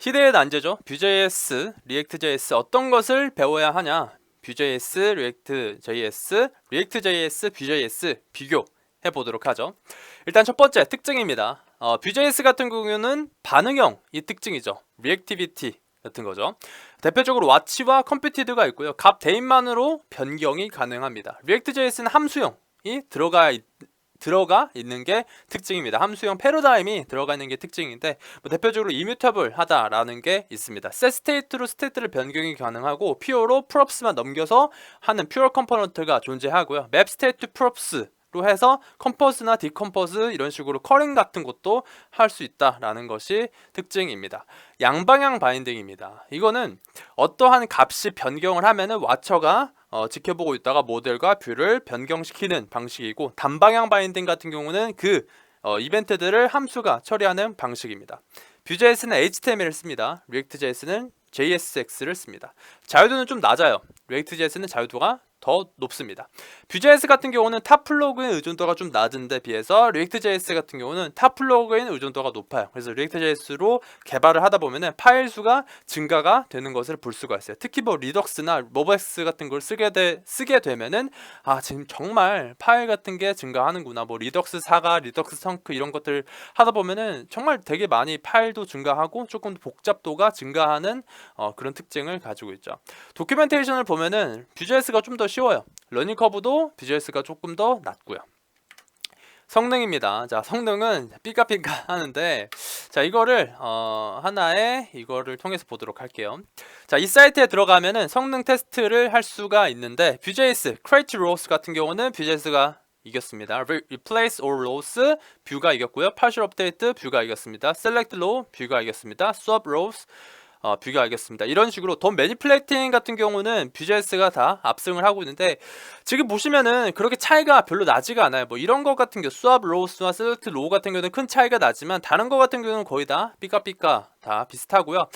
희대의 난제죠. Vue.js, React.js 어떤 것을 배워야 하냐? Vue.js, React.js, React.js, Vue.js 비교해 보도록 하죠. 일단 첫 번째 특징입니다. Vue.js 같은 경우는 반응형이 특징이죠. Reactivity 같은 거죠. 대표적으로 왓치와 컴퓨티드가 있고요. 값 대입만으로 변경이 가능합니다. React.js는 함수형이 들어가 있는 게 특징입니다. 함수형 패러다임이 들어가 있는 게 특징인데 대표적으로 이뮤터블 하다라는 게 있습니다. set state로 스테이트를 변경이 가능하고 pure로 props만 넘겨서 하는 pure 컴포넌트가 존재하고요. map state to props로 해서 컴포즈나 디컴포즈 이런 식으로 커링 같은 것도 할 수 있다라는 것이 특징입니다. 양방향 바인딩입니다. 이거는 어떠한 값이 변경을 하면은 와처가 지켜보고 있다가 모델과 뷰를 변경시키는 방식이고, 단방향 바인딩 같은 경우는 그 이벤트들을 함수가 처리하는 방식입니다. Vue.js는 HTML을 씁니다. React.js는 JSX를 씁니다. 자유도는 좀 낮아요. React.js는 자유도가 더 높습니다. Vue.js 같은 경우는 탑 플러그인 의존도가 좀 낮은데 비해서 React.js 같은 경우는 탑 플러그인 의존도가 높아요. 그래서 React.js로 개발을 하다 보면은 파일 수가 증가가 되는 것을 볼 수가 있어요. 특히 뭐 리덕스나 모백스 같은 걸 쓰게 되면은 지금 정말 파일 같은 게 증가하는구나. 뭐 리덕스 사가, 리덕스 성크 이런 것들 하다 보면은 정말 되게 많이 파일도 증가하고 조금 복잡도가 증가하는 그런 특징을 가지고 있죠. 도큐멘테이션을 보면은 Vue.js가 좀 더 쉬워요. 러닝 커브도 Vue.js가 조금 더 낮고요. 성능입니다. 자, 성능은 삐까삐까 하는데, 자, 이거를 하나의 이거를 통해서 보도록 할게요. 자, 이 사이트에 들어가면은 성능 테스트를 할 수가 있는데, Vue.js create rows 같은 경우는 Vue.js가 이겼습니다. replace all rows 뷰가 이겼고요. partial update 뷰가 이겼습니다. select row 뷰가 이겼습니다. swap rows 뷰가 알겠습니다. 이런 식으로 돈 매니플레이팅 같은 경우는 Vue.js가 다 압승을 하고 있는데, 지금 보시면은 그렇게 차이가 별로 나지가 않아요. 뭐 이런 거 같은 경우 swap rows와 select row 같은 경우는 큰 차이가 나지만 다른 거 같은 경우는 거의 다 삐까삐까 다 비슷하고요.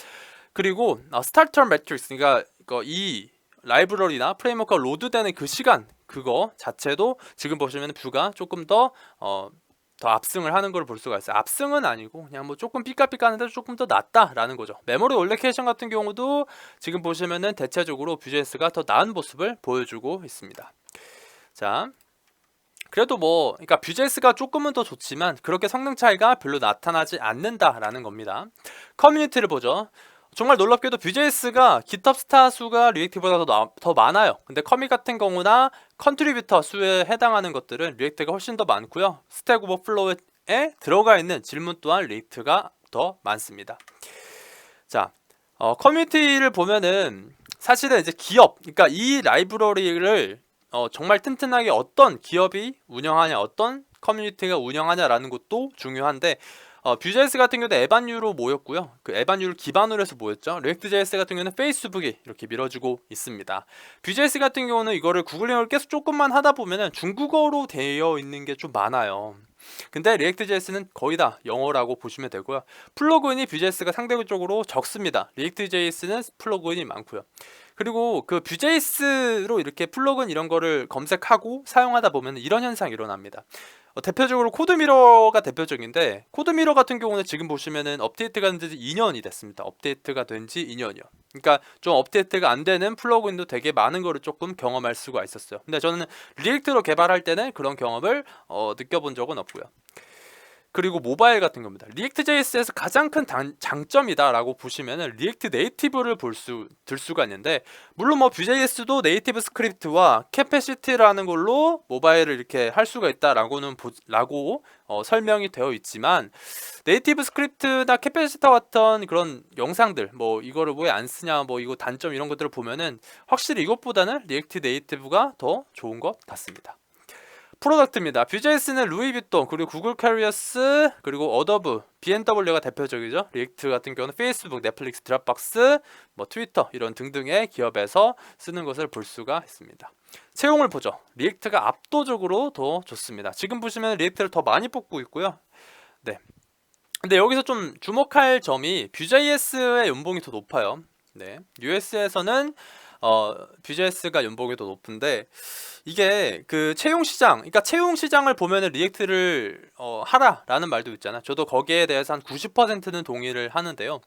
그리고 스타터 매트릭스, 그러니까 이 라이브러리나 프레임워크가 로드되는 그 시간, 그거 자체도 지금 보시면 뷰가 조금 더 압승을 하는 걸 볼 수가 있어요. 압승은 아니고 그냥 뭐 조금 삐까삐까하는데 조금 더 낫다라는 거죠. 메모리 올로케이션 같은 경우도 지금 보시면은 대체적으로 Vue.js가 더 나은 모습을 보여주고 있습니다. 자, 그래도 그러니까 Vue.js가 조금은 더 좋지만 그렇게 성능 차이가 별로 나타나지 않는다라는 겁니다. 커뮤니티를 보죠. 정말 놀랍게도 Vue.js가 GitHub 스타 수가 리액트보다 더 많아요. 근데 커밋 같은 경우나 컨트리뷰터 수에 해당하는 것들은 리액트가 훨씬 더 많고요. 스택 오버플로우에 들어가 있는 질문 또한 리액트가 더 많습니다. 자, 커뮤니티를 보면은 사실은 이제 기업, 그러니까 이 라이브러리를 정말 튼튼하게 어떤 기업이 운영하냐, 어떤 커뮤니티가 운영하냐라는 것도 중요한데, Vue.js 같은 경우는 에반유로 모였고요. 그 에반유를 기반으로 해서 모였죠. React.js 같은 경우는 페이스북이 이렇게 밀어주고 있습니다. Vue.js 같은 경우는 이거를 구글링을 계속 조금만 하다 보면은 중국어로 되어 있는 게 좀 많아요. 근데 React.js는 거의 다 영어라고 보시면 되고요. 플러그인이 Vue.js가 상대적으로 적습니다. React.js는 플러그인이 많고요. 그리고 그 Vue.js로 이렇게 플러그인 이런 거를 검색하고 사용하다 보면 이런 현상이 일어납니다. 대표적으로 코드미러가 대표적인데, 코드미러 같은 경우는 지금 보시면은 업데이트가 된 지 2년이 됐습니다. 업데이트가 된 지 2년이요. 그러니까 좀 업데이트가 안 되는 플러그인도 되게 많은 거를 조금 경험할 수가 있었어요. 근데 저는 리액트로 개발할 때는 그런 경험을 느껴본 적은 없고요. 그리고 모바일 같은 겁니다. React.js에서 가장 큰 장점이다라고 보시면은 리액트 네이티브를 들 수가 있는데, 물론 뭐 Vue.js도 네이티브 스크립트와 캐패시티라는 걸로 모바일을 이렇게 할 수가 있다라고는 설명이 되어 있지만, 네이티브 스크립트나 캐패시터 같은 그런 영상들, 뭐 이거를 왜 안 쓰냐, 뭐 이거 단점 이런 것들을 보면은 확실히 이것보다는 리액트 네이티브가 더 좋은 것 같습니다. 프로덕트입니다. Vue.js는 루이비통, 그리고 구글 캐리어스, 그리고 어도브, BMW가 대표적이죠. 리액트 같은 경우는 페이스북, 넷플릭스, 드랍박스, 뭐 트위터 이런 등등의 기업에서 쓰는 것을 볼 수가 있습니다. 채용을 보죠. 리액트가 압도적으로 더 좋습니다. 지금 보시면 리액트를 더 많이 뽑고 있고요. 네. 근데 여기서 좀 주목할 점이 Vue.js의 연봉이 더 높아요. 네. US에서는 Vue.js가 연봉이 더 높은데, 이게 그 채용 시장, 그러니까 채용 시장을 보면은 리액트를 하라라는 말도 있잖아. 저도 거기에 대해서 한 90%는 동의를 하는데요.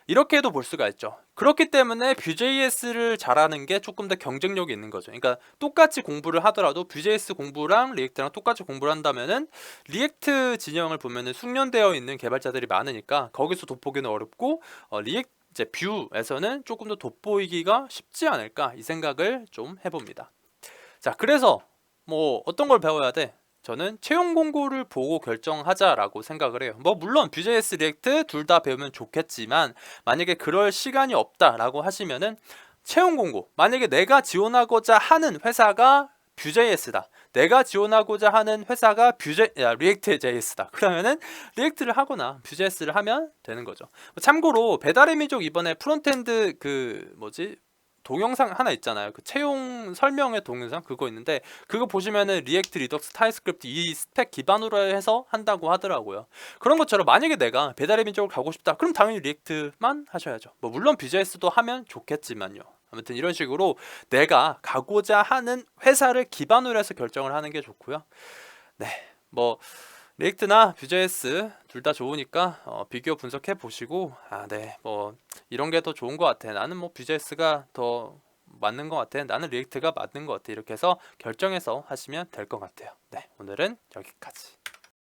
이렇게도 볼 수가 있죠. 그렇기 때문에 Vue.js를 잘하는 게 조금 더 경쟁력이 있는 거죠. 그러니까 똑같이 공부를 하더라도 Vue.js 공부랑 리액트랑 똑같이 공부를 한다면은 리액트 진영을 보면은 숙련되어 있는 개발자들이 많으니까 거기서 돋보기는 어렵고 리액트 이제 뷰에서는 조금 더 돋보이기가 쉽지 않을까 이 생각을 좀 해봅니다. 자, 그래서 뭐 어떤 걸 배워야 돼? 저는 채용 공고를 보고 결정하자라고 생각을 해요. 뭐 물론 Vue.js, 리액트 둘 다 배우면 좋겠지만 만약에 그럴 시간이 없다라고 하시면은 채용 공고, 만약에 내가 지원하고자 하는 회사가 Vue.js다. 내가 지원하고자 하는 회사가 React.js다. 그러면은 리액트를 하거나 Vue.js를 하면 되는 거죠. 참고로 배달의 민족 이번에 프론트엔드 그 뭐지? 동영상 하나 있잖아요. 그 채용 설명의 동영상 그거 있는데 그거 보시면은 리액트, 리덕스, 타입스크립트 이 스택 기반으로 해서 한다고 하더라고요. 그런 것처럼 만약에 내가 배달의 민족을 가고 싶다. 그럼 당연히 리액트만 하셔야죠. 뭐 물론 Vue.js도 하면 좋겠지만요. 아무튼 이런 식으로 내가 가고자 하는 회사를 기반으로 해서 결정을 하는 게 좋고요. 네, 뭐 리액트나 Vue.js 둘 다 좋으니까 비교 분석해 보시고 네, 뭐 이런 게 더 좋은 것 같아. 나는 뭐 Vue.js가 더 맞는 것 같아. 나는 리액트가 맞는 것 같아. 이렇게 해서 결정해서 하시면 될 것 같아요. 네, 오늘은 여기까지.